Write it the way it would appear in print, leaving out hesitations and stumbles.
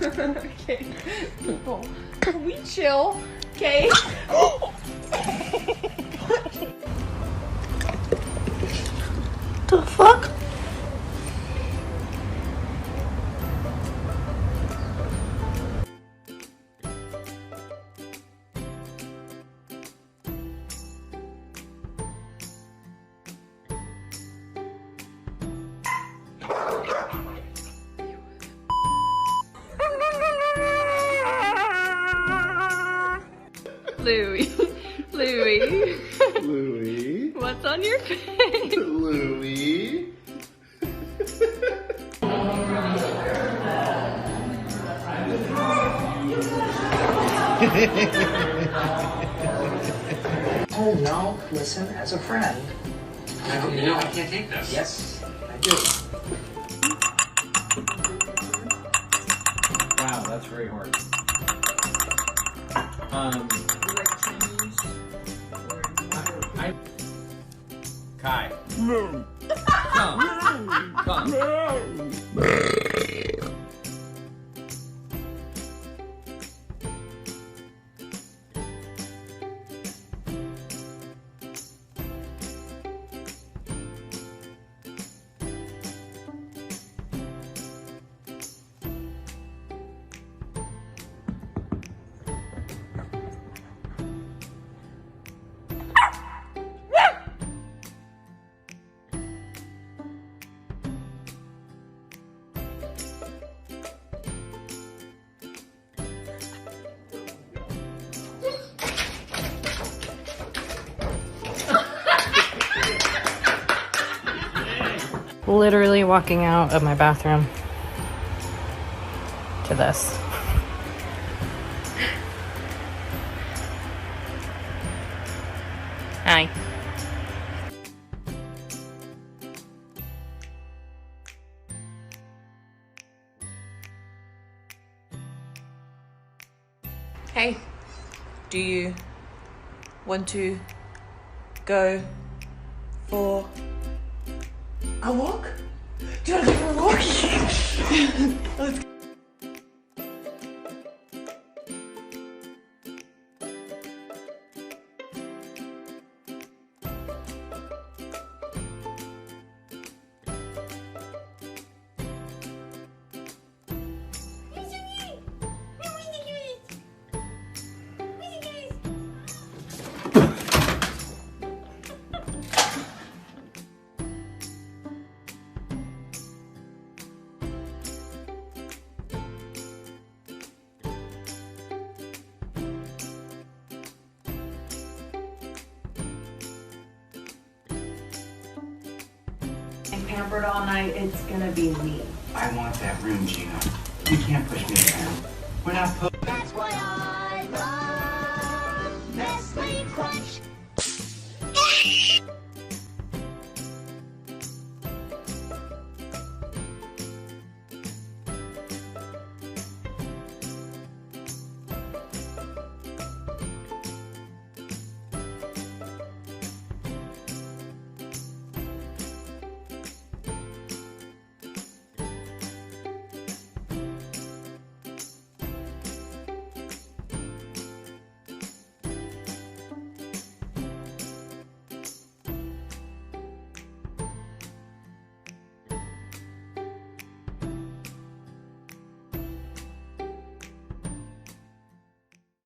Okay. People, can we chill? Okay. The fuck? Louie. Louie. Louie. What's on your face? Louie. Oh no, listen, as a friend. You know I can't take this. Yes, I do. Wow, that's very hard. Kai. Come. Literally walking out of my bathroom to this. Hi. Hey, do you want to go for a walk? Do you want to go for a walk? Let's go. Pampered all night, it's gonna be me. I want that room, Gina. You can't push me down. We're not. That's why